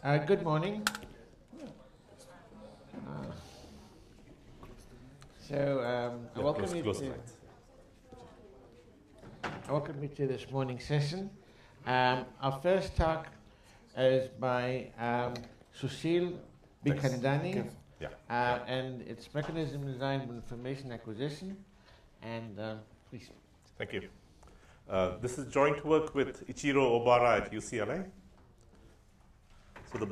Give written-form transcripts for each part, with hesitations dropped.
Good morning. I welcome you to this morning session. Our first talk is by Sushil Bikhchandani, and it's Mechanism Design for Information Acquisition. And please. Thank you. This is joint work with Ichiro Obara at UCLA. So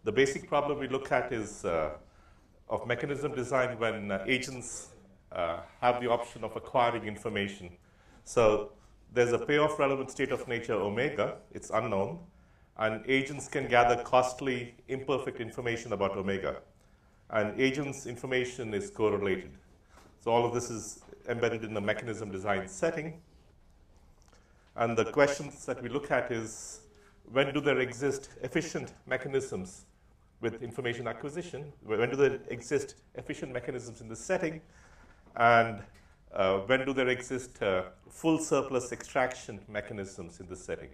the basic problem we look at is of mechanism design when agents have the option of acquiring information. So there's a payoff relevant state of nature omega, it's unknown, and agents can gather costly imperfect information about omega. And agents' information is correlated. So all of this is embedded in the mechanism design setting. And the questions that we look at is, when do there exist efficient mechanisms with information acquisition? When do there exist efficient mechanisms in this setting? And when do there exist full surplus extraction mechanisms in this setting?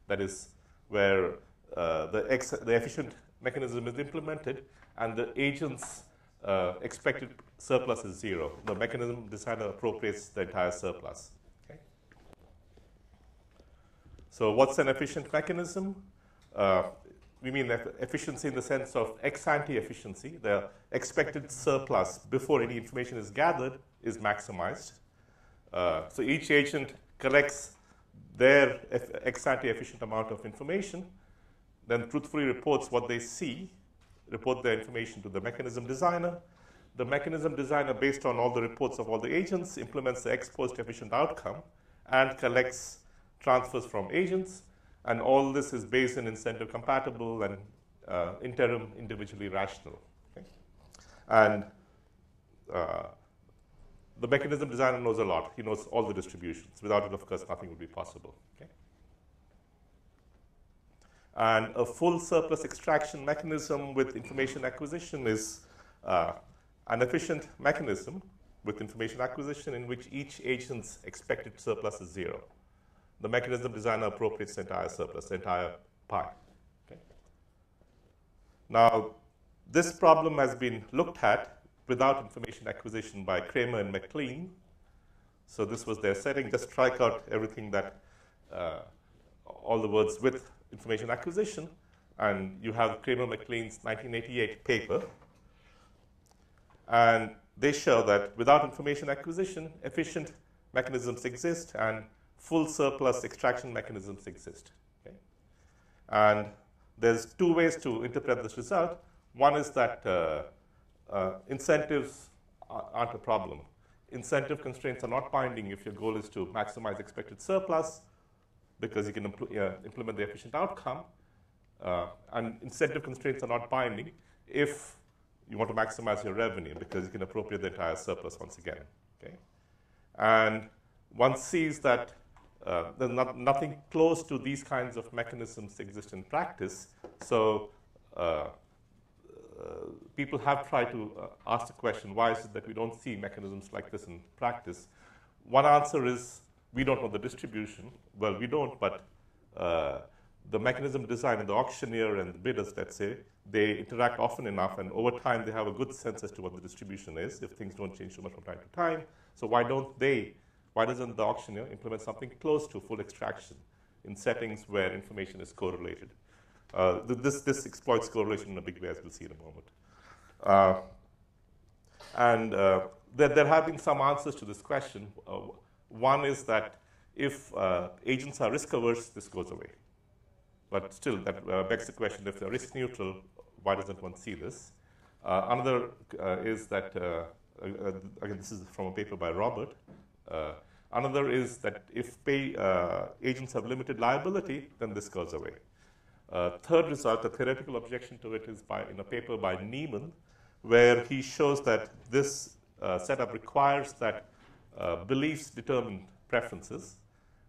That is where the efficient mechanism is implemented and the agent's expected surplus is zero. The mechanism designer appropriates the entire surplus. Okay? So what's an efficient mechanism? We mean efficiency in the sense of ex-ante efficiency. The expected surplus before any information is gathered is maximized. So each agent collects their ex-ante efficient amount of information, then truthfully reports what they see, report their information to the mechanism designer. The mechanism designer, based on all the reports of all the agents, implements the ex-post efficient outcome and collects transfers from agents. And all this is based in incentive compatible and interim individually rational. Okay? And the mechanism designer knows a lot. He knows all the distributions. Without it, of course, nothing would be possible. Okay? And a full surplus extraction mechanism with information acquisition is an efficient mechanism with information acquisition in which each agent's expected surplus is zero. The mechanism designer appropriates the entire surplus, the entire pie. Okay? Now, this problem has been looked at without information acquisition by Kramer and McLean. So this was their setting. Just strike out everything that, all the words with information acquisition, and you have Kramer-McLean's 1988 paper. And they show that without information acquisition, efficient mechanisms exist, and full surplus extraction mechanisms exist. Okay? And there's two ways to interpret this result. One is that incentives aren't a problem. Incentive constraints are not binding if your goal is to maximize expected surplus, because you can implement the efficient outcome. And incentive constraints are not binding if you want to maximize your revenue, because you can appropriate the entire surplus once again. Okay? And one sees that there's nothing close to these kinds of mechanisms exist in practice. So people have tried to ask the question, why is it that we don't see mechanisms like this in practice? One answer is we don't know the distribution. Well, we don't, but the mechanism design and the auctioneer and the bidders, let's say, they interact often enough, and over time they have a good sense as to what the distribution is if things don't change too much from time to time. So why doesn't the auctioneer implement something close to full extraction in settings where information is correlated? This exploits correlation in a big way, as we'll see in a moment. There have been some answers to this question. One is that if agents are risk averse, this goes away. But still, that begs the question, if they're risk neutral, why doesn't one see this? Another is that, again, this is from a paper by Robert. Another is that if agents have limited liability, then this goes away. Third result, a theoretical objection to it, is in a paper by Neiman, where he shows that this setup requires that beliefs determine preferences.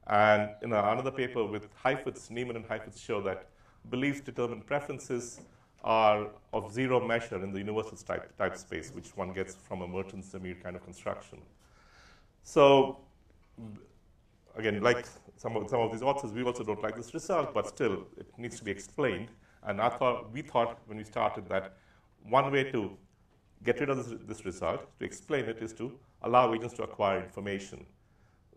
And in another paper with Heifetz, Neiman and Heifetz show that beliefs determine preferences are of zero measure in the universal type space, which one gets from a Merton-Samir kind of construction. So again, like some of these authors, we also don't like this result, but still, it needs to be explained. And we thought when we started that one way to get rid of this result, to explain it, is to allow agents to acquire information.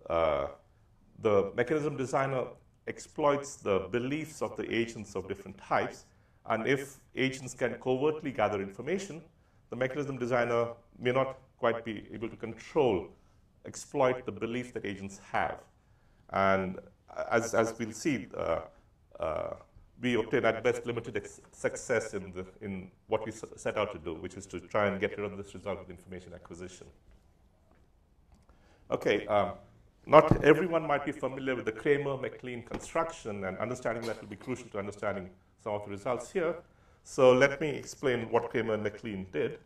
The mechanism designer exploits the beliefs of the agents of different types, and if agents can covertly gather information, the mechanism designer may not quite be able to exploit the beliefs that agents have. And as we'll see, we obtain at best limited success in what we set out to do, which is to try and get rid of this result with information acquisition. Okay, not everyone might be familiar with the Kramer-MacLean construction, and understanding that will be crucial to understanding some of the results here. So let me explain what Kramer and MacLean did.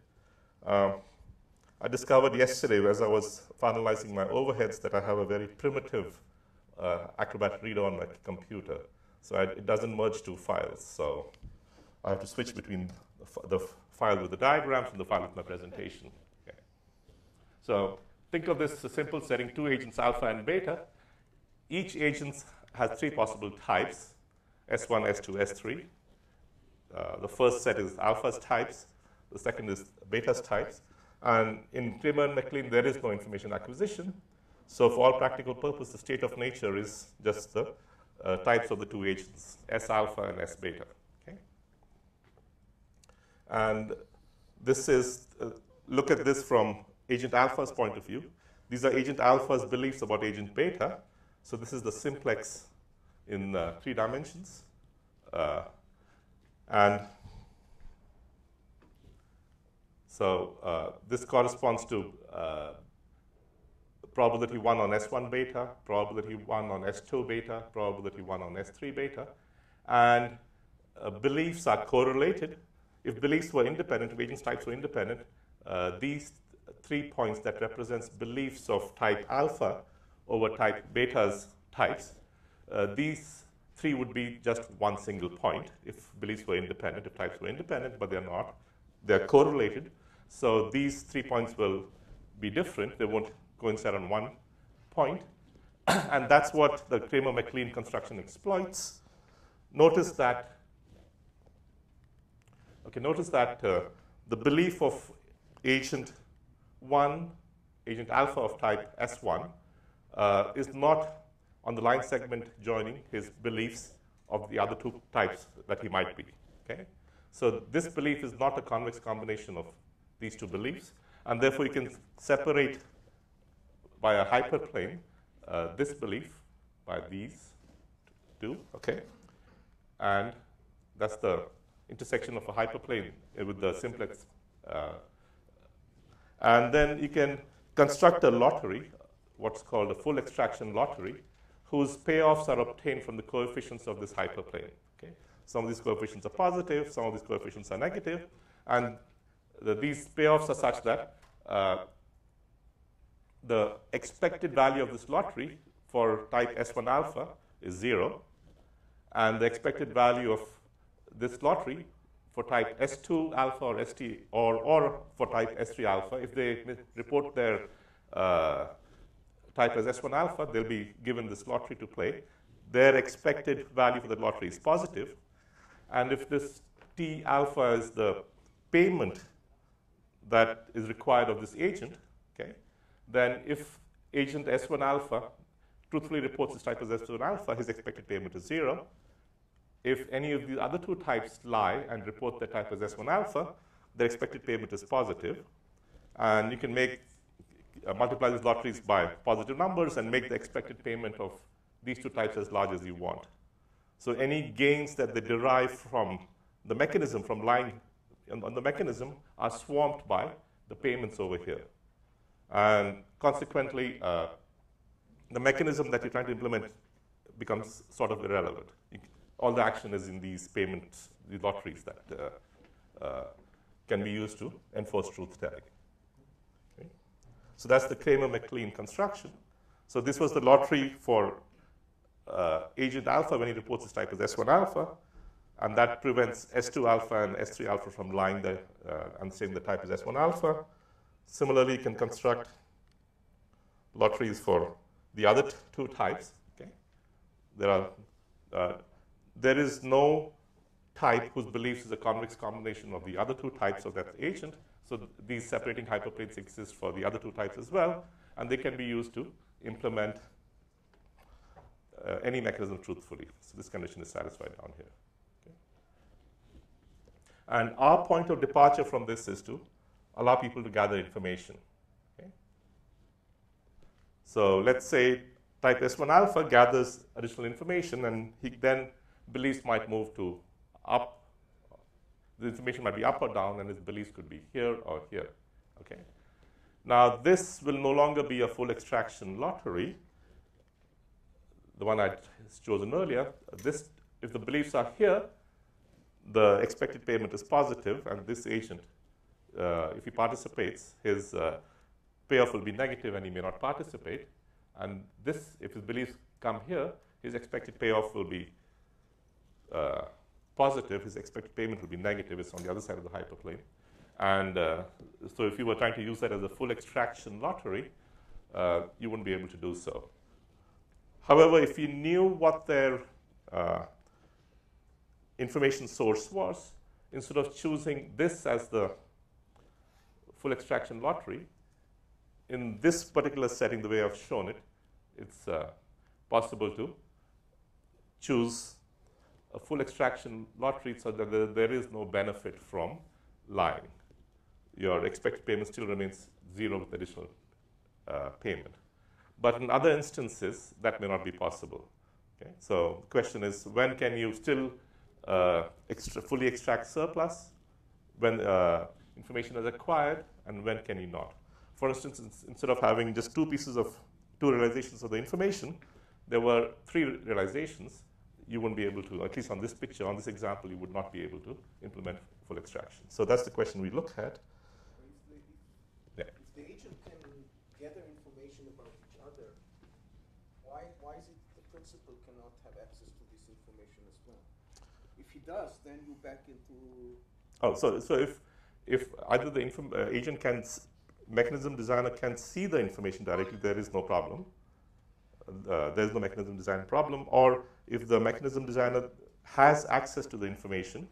I discovered yesterday, as I was finalizing my overheads, that I have a very primitive Acrobat reader on my computer. So it doesn't merge two files. So I have to switch between the file with the diagrams and the file with my presentation. Okay. So think of this as a simple setting, two agents, alpha and beta. Each agent has three possible types, S1, S2, S3. The first set is alpha's types. The second is beta's types. And in Kramer and MacLean, there is no information acquisition. So for all practical purposes, the state of nature is just the types of the two agents, S alpha and S beta. Okay? And this is, look at this from agent alpha's point of view. These are agent alpha's beliefs about agent beta. So this is the simplex in 3 dimensions. And so this corresponds to probability 1 on S1 beta, probability 1 on S2 beta, probability 1 on S3 beta. And beliefs are correlated. If beliefs were independent, if agents types were independent, these 3 points that represents beliefs of type alpha over type beta's types, these 3 would be just one single point if beliefs were independent, if types were independent, but they're not. They're correlated. So these 3 points will be different. They won't coincide on one point. And that's what the Kramer-MacLean construction exploits. Notice that, the belief of agent 1, agent alpha of type S1, is not on the line segment joining his beliefs of the other 2 types that he might be. Okay? So this belief is not a convex combination of these 2 beliefs, and therefore you can separate by a hyperplane this belief by these 2, okay? And that's the intersection of a hyperplane with the simplex. And then you can construct a lottery, what's called a full extraction lottery, whose payoffs are obtained from the coefficients of this hyperplane. Okay? Some of these coefficients are positive, some of these coefficients are negative, and these payoffs are such that the expected value of this lottery for type S1 alpha is 0, and the expected value of this lottery for type S2 alpha or ST or for type S3 alpha, if they report their type as S1 alpha, they'll be given this lottery to play. Their expected value for the lottery is positive, and if this T alpha is the payment that is required of this agent, okay, then if agent S1 alpha truthfully reports his type as S1 alpha, his expected payment is 0. If any of the other 2 types lie and report their type as S1 alpha, their expected payment is positive. And you can multiply these lotteries by positive numbers and make the expected payment of these 2 types as large as you want. So any gains that they derive from the mechanism, from lying on the mechanism, are swamped by the payments over here. And consequently, the mechanism that you're trying to implement becomes sort of irrelevant. All the action is in these payments, these lotteries that can be used to enforce truth-telling. Okay? So that's the Kramer-MacLean construction. So this was the lottery for agent alpha when he reports his type as S1 alpha, and that prevents S2 alpha and S3 alpha from lying there and saying the type is S1 alpha. Similarly, you can construct lotteries for the other two types. Okay, there is no type whose beliefs is a convex combination of the other two types of that agent. So these separating hyperplanes exist for the other two types as well, and they can be used to implement any mechanism truthfully. So this condition is satisfied down here. Okay. And our point of departure from this is to allow people to gather information. Okay. So let's say type S1 alpha gathers additional information, and he then beliefs might move to up. The information might be up or down, and his beliefs could be here or here. Okay. Now this will no longer be a full extraction lottery. The one I chosen earlier. This, if the beliefs are here, the expected payment is positive, and this agent, if he participates, his payoff will be negative, and he may not participate. And this, if his beliefs come here, his expected payoff will be positive, his expected payment will be negative. It's on the other side of the hyperplane. And so if you were trying to use that as a full extraction lottery, you wouldn't be able to do so. However, if you knew what their information source was, instead of choosing this as the full extraction lottery, in this particular setting, the way I've shown it, it's possible to choose a full extraction lottery so that there is no benefit from lying. Your expected payment still remains zero with additional payment. But in other instances, that may not be possible. Okay? So the question is, when can you still fully extract surplus when information is acquired, and when can you not? For instance, instead of having just two realizations of the information, there were 3 realizations. You wouldn't be able to, at least on this picture, on this example, you would not be able to implement full extraction. So that's the question we look at. If the agent can gather information about each other, why is it the principal cannot have access to this information as well? If he does, then you back into... Oh, so if either the agent can, mechanism designer can see the information directly, there is no problem. There is no mechanism design problem. Or if the mechanism designer has access to the information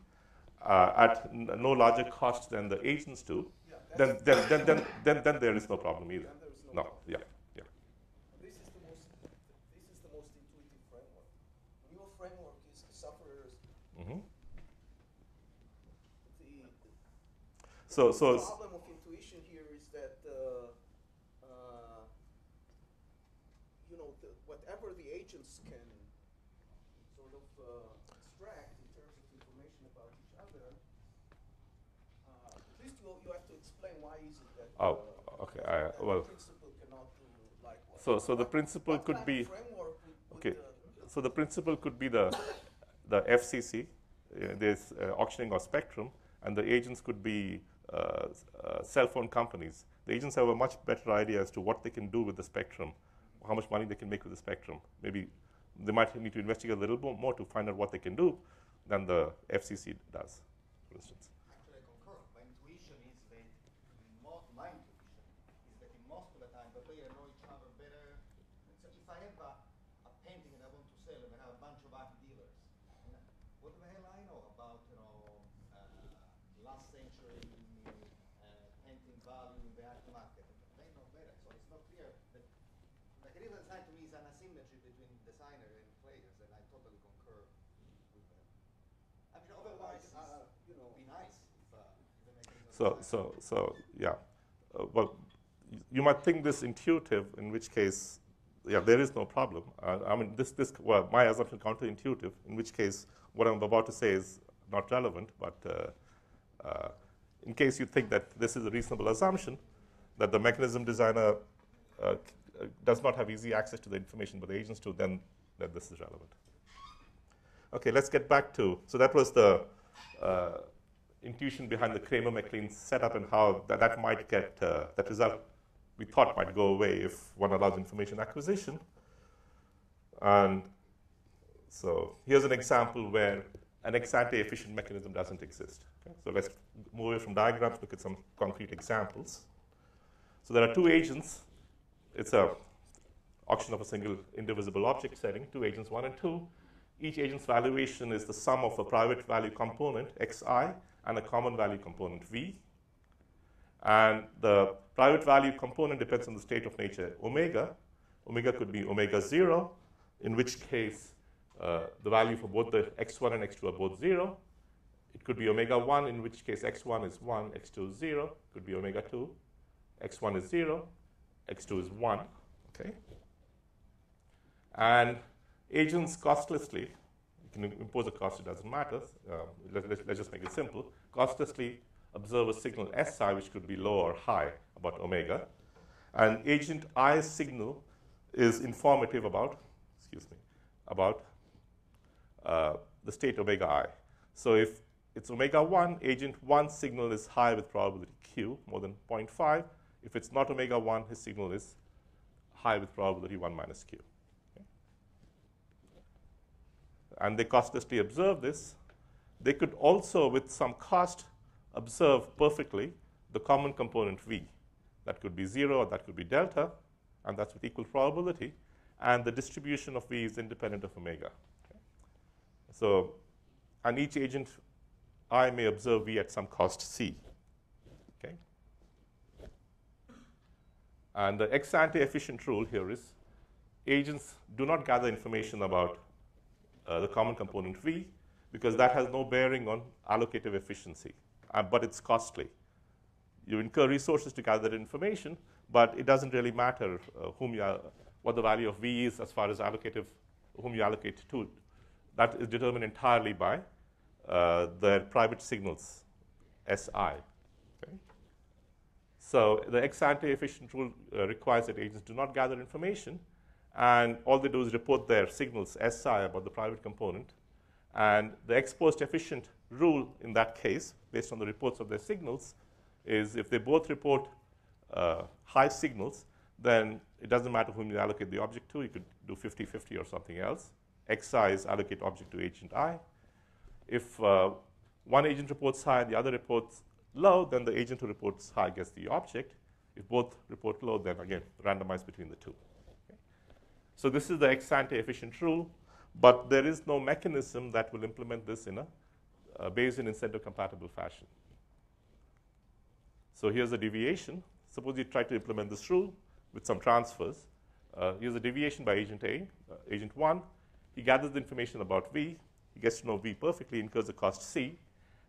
at no larger cost than the agents do, then there is no problem either. No, yeah. This is the most intuitive framework. Your framework is the sufferer's. Mm-hmm. The problem of intuition here is that whatever the agents can sort of extract in terms of information about each other, at least you have to explain why is it that the principal cannot do likewise. So the principal could be okay. So the principal could be the FCC, there's auctioning or spectrum, and the agents could be cell phone companies. The agents have a much better idea as to what they can do with the spectrum, how much money they can make with the spectrum. Maybe they might need to investigate a little more to find out what they can do than the FCC does, for instance. Actually, I concur. My intuition is that in most of the time the players know each other better. So if I have a painting and I want to sell and I have a bunch of art dealers, what the hell I know about last century painting value in the art market? They know better. So it's not clear that mechanism design to me is an asymmetry between designer and players, and I totally concur with that. I mean, otherwise, it would be nice if the mechanism Yeah. Well, you might think this intuitive, in which case, yeah, there is no problem. I mean, my assumption counterintuitive, in which case what I'm about to say is not relevant, but in case you think that this is a reasonable assumption, that the mechanism designer does not have easy access to the information, but the agents do, then this is relevant. Okay, let's get back to, so that was the intuition behind the Kramer-MacLean setup and how that might get, that result we thought might go away if one allows information acquisition. And so here's an example where an ex-ante efficient mechanism doesn't exist. Okay? So let's move away from diagrams, look at some concrete examples. So there are 2 agents. It's a auction of a single indivisible object setting, two agents 1 and 2. Each agent's valuation is the sum of a private value component, xi, and a common value component, v. And the private value component depends on the state of nature, omega. Omega could be omega 0, in which case the value for both the x1 and x2 are both 0. It could be omega 1, in which case x1 is 1, x2 is 0. It could be omega 2, x1 is 0, x2 is 1. Okay? And agents costlessly, you can impose a cost, it doesn't matter. Let's just make it simple. Costlessly observe a signal Si, which could be low or high about omega. And agent I's signal is informative about, about the state omega I. So if it's omega 1, agent 1's signal is high with probability Q, more than 0.5. If it's not omega 1, his signal is high with probability 1 minus Q. Okay? And they costlessly observe this. They could also, with some cost, observe perfectly the common component V. That could be 0 or that could be delta, and that's with equal probability. And the distribution of V is independent of omega. Okay? So, and each agent I may observe V at some cost C. Okay? And the ex ante efficient rule here is agents do not gather information about the common component V, because that has no bearing on allocative efficiency, but it's costly. You incur resources to gather information, but it doesn't really matter what the value of V is as far as whom you allocate to. That is determined entirely by their private signals, Si. Okay? So the ex ante efficient rule requires that agents do not gather information, and all they do is report their signals, Si, about the private component. And the ex post efficient rule in that case, based on the reports of their signals, is if they both report high signals, then it doesn't matter whom you allocate the object to. You could do 50-50 or something else. Xi is allocate object to agent I. If one agent reports high and the other reports low, then the agent who reports high gets the object. If both report low, then again, randomize between the two. Okay? So this is the ex ante efficient rule, but there is no mechanism that will implement this in a Bayesian incentive compatible fashion. So here's a deviation. Suppose you try to implement this rule with some transfers. Here's a deviation by agent A, agent 1. He gathers the information about V. He gets to know V perfectly, incurs a cost C.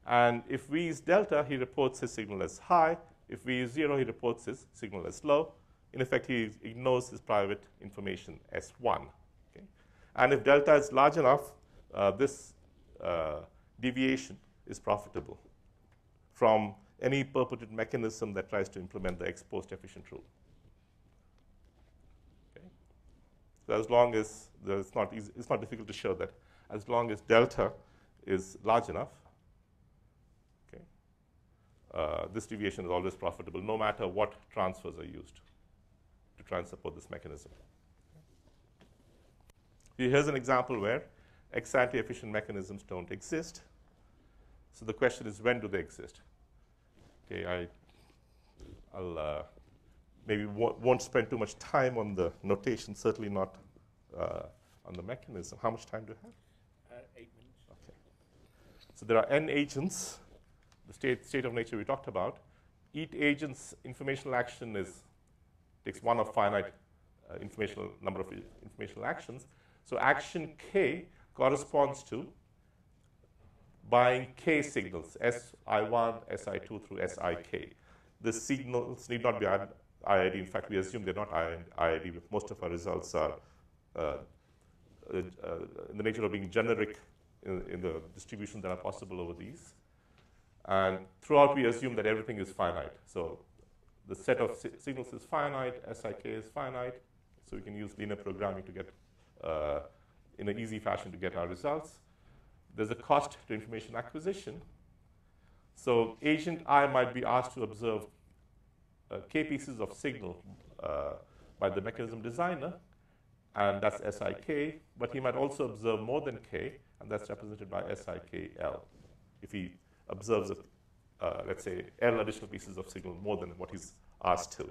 And if V is delta, he reports his signal as high. If V is 0, he reports his signal as low. In effect, he ignores his private information S1. Okay? And if delta is large enough, this deviation is profitable from any perpetuated mechanism that tries to implement the ex post efficient rule. Okay? So as long as it's not difficult to show that as long as delta is large enough, okay, this deviation is always profitable, no matter what transfers are used to try and support this mechanism. Okay. Here's an example where ex ante efficient mechanisms don't exist. So the question is, when do they exist? Okay, I'll maybe won't spend too much time on the notation, certainly not on the mechanism. How much time do you have? 8 minutes. Okay. So there are n agents, the state of nature we talked about. Each agent's informational action takes one of finite number of informational actions. So action K corresponds to buying K signals, Si1, Si2 through Sik. The signals need not be IID. In fact, we assume they're not IID. Most of our results are in the nature of being generic in the distributions that are possible over these. And throughout, we assume that everything is finite. So the set of signals is finite, Sik is finite, so we can use linear programming to get, in an easy fashion, to get our results. There's a cost to information acquisition. So agent I might be asked to observe K pieces of signal by the mechanism designer, and that's Sik, but he might also observe more than K, and that's represented by Sikl. If he observes, let's say, L additional pieces of signal more than what he's asked to.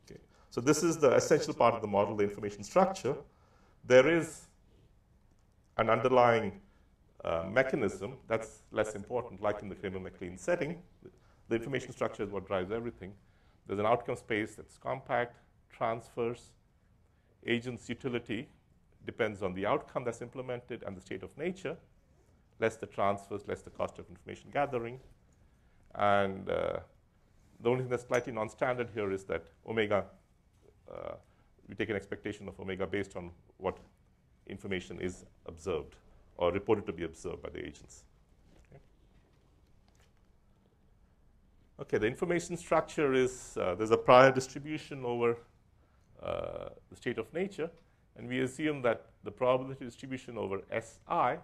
Okay. So this is the essential part of the model, the information structure. There is an underlying mechanism that's less important, like in the Kramer-McLean setting. The information structure is what drives everything. There's an outcome space that's compact, transfers, agent's utility depends on the outcome that's implemented and the state of nature, less the transfers, less the cost of information gathering. And the only thing that's slightly non-standard here is that omega, we take an expectation of omega based on what information is observed or reported to be observed by the agents. Okay, the information structure is, there's a prior distribution over the state of nature, and we assume that the probability distribution over SI,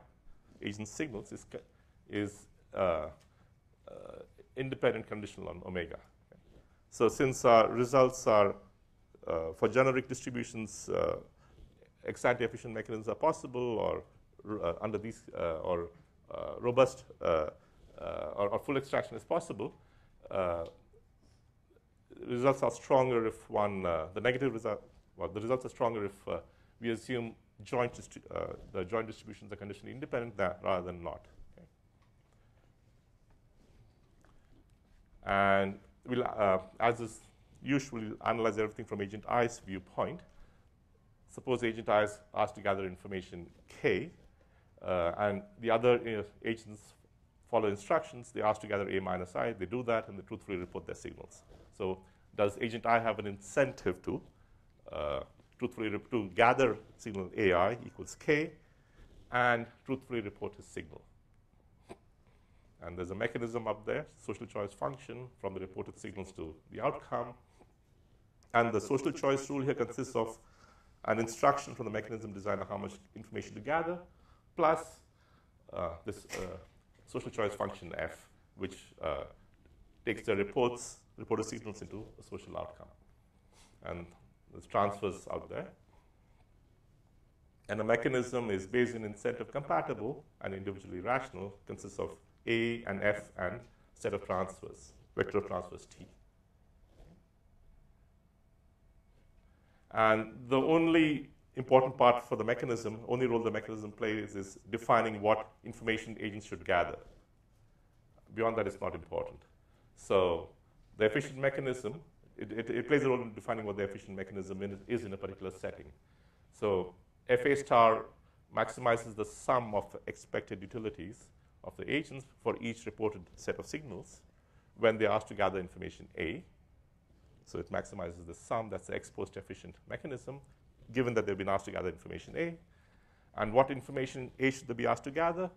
agent signals, is independent conditional on omega. Okay. So since our results are, for generic distributions, ex-ante efficient mechanisms are possible, or under these, or robust, or full extraction is possible, results are stronger if one, the negative result, well, the results are stronger if we assume the joint distributions are conditionally independent rather than not. Okay. And we'll, as is usual, we'll analyze everything from agent I's viewpoint. Suppose agent I is asked to gather information K, and the other agents follow instructions. They ask to gather A minus I. They do that, and they truthfully report their signals. So does agent I have an incentive to truthfully to gather signal AI equals K and truthfully report his signal? And there's a mechanism up there, social choice function, from the reported signals to the outcome. And the social choice rule here consists of an instruction from the mechanism designer how much information to gather, plus this social choice function F, which takes the reported signals into a social outcome. And there's transfers out there. And the mechanism is Bayesian incentive compatible and individually rational, consists of A and F and set of transfers, vector of transfers T. And the only important part for the mechanism, only role the mechanism plays is defining what information agents should gather. Beyond that, it's not important. So the efficient mechanism, it plays a role in defining what the efficient mechanism is in a particular setting. So FA star maximizes the sum of expected utilities of the agents for each reported set of signals when they're asked to gather information A. So it maximizes the sum. That's the ex post efficient mechanism, given that they've been asked to gather information A. And what information A should they be asked to gather?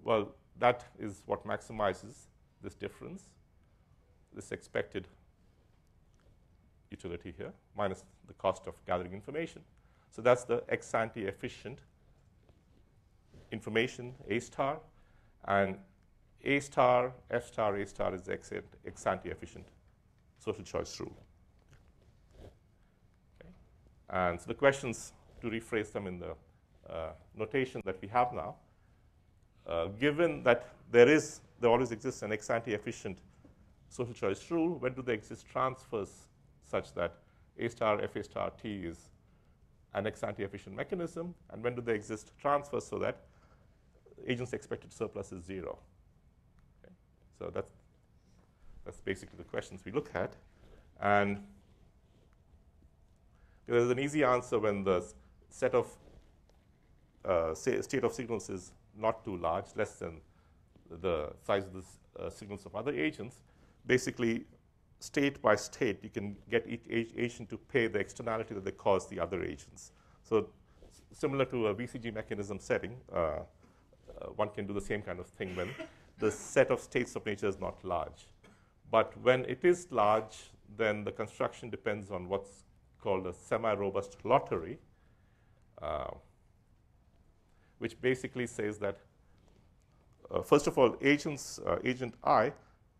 Well, that is what maximizes this difference, this expected utility here, minus the cost of gathering information. So that's the ex-ante efficient information, A star, and A star, F star, A star is the ex-ante efficient social choice rule. Okay. And so the questions, to rephrase them in the notation that we have now, given that there always exists an ex-ante efficient social choice rule, when do there exist transfers such that A star, FA star, T is an ex-ante efficient mechanism, and when do there exist transfers so that agent's expected surplus is 0? Okay. So that's basically the questions we look at. And there's an easy answer when the set of state of signals is not too large, less than the size of the signals of other agents. Basically, state by state, you can get each agent to pay the externality that they cause the other agents. So similar to a VCG mechanism setting, one can do the same kind of thing when the set of states of nature is not large. But when it is large, then the construction depends on what's called a semi-robust lottery, which basically says that, first of all, agent I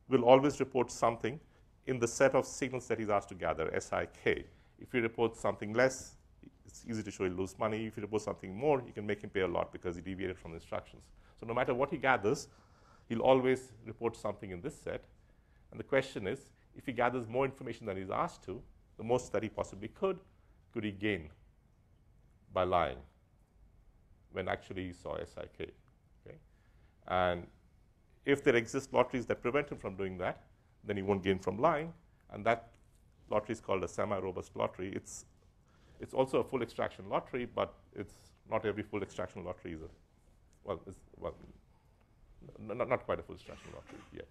will always report something in the set of signals that he's asked to gather, SIK. If he reports something less, it's easy to show he'll lose money. If he reports something more, you can make him pay a lot because he deviated from the instructions. So no matter what he gathers, he'll always report something in this set. And the question is, if he gathers more information than he's asked to, the most that he possibly could he gain by lying when actually he saw SIK? Okay? And if there exist lotteries that prevent him from doing that, then he won't gain from lying, and that lottery is called a semi-robust lottery. It's also a full extraction lottery, but it's not every full extraction lottery is not quite a full extraction lottery yet.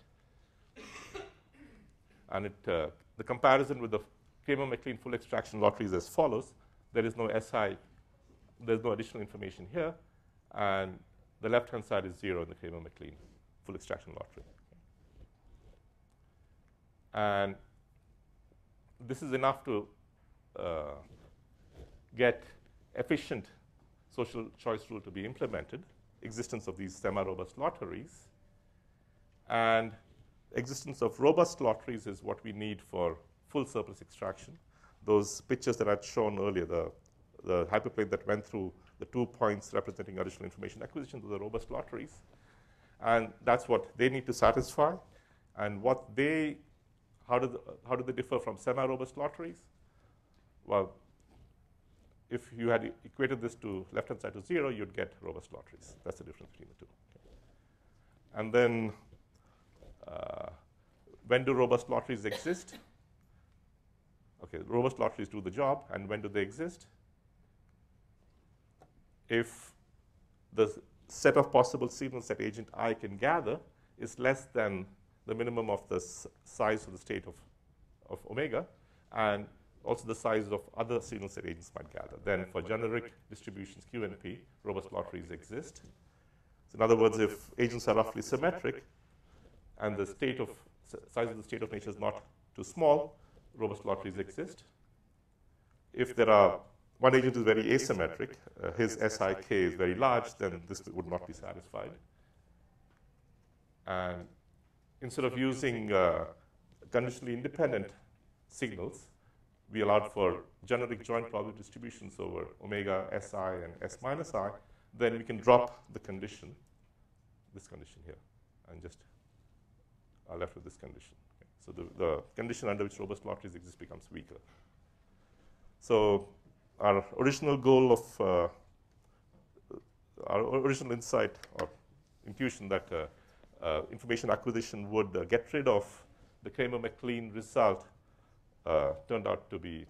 And the comparison with the Kramer-McLean full extraction lottery is as follows. There is no SI, there's no additional information here, and the left-hand side is 0 in the Kramer-McLean full extraction lottery. And this is enough to get efficient social choice rule to be implemented, existence of these semi-robust lotteries. And existence of robust lotteries is what we need for full surplus extraction. Those pictures that I'd shown earlier, the hyperplane that went through the 2 points representing additional information acquisition, those are robust lotteries. And that's what they need to satisfy. And how do they differ from semi-robust lotteries? Well, if you had equated this to left-hand side to 0, you'd get robust lotteries. That's the difference between the two. Okay. And then when do robust lotteries exist? Okay, robust lotteries do the job, and when do they exist? If the set of possible signals that agent I can gather is less than the minimum of the size of the state of omega, and also the size of other signals that agents might gather. Then for generic distributions Q and P, robust lotteries exist. So in other words, if agents are roughly symmetric, and the size of the state of nature is not too small, robust lotteries exist. If one agent is very asymmetric, his SIK is very large, then this would not be satisfied. And instead of using conditionally independent signals, we allowed for generic joint probability distributions over omega, Si, and S minus I. Then we can drop the condition, this condition here, and just are left with this condition. Okay. So the condition under which robust lotteries exist becomes weaker. So our original goal of our original insight or intuition that information acquisition would get rid of the Kramer-McLean result turned out to be,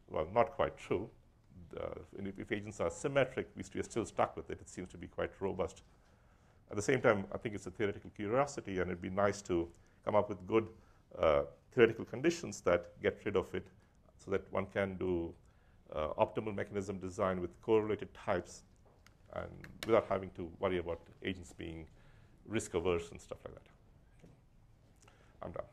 well, not quite true. If agents are symmetric, we are still stuck with it. It seems to be quite robust. At the same time, I think it's a theoretical curiosity, and it'd be nice to come up with good theoretical conditions that get rid of it so that one can do optimal mechanism design with correlated types and without having to worry about agents being risk averse and stuff like that. Okay. I'm done.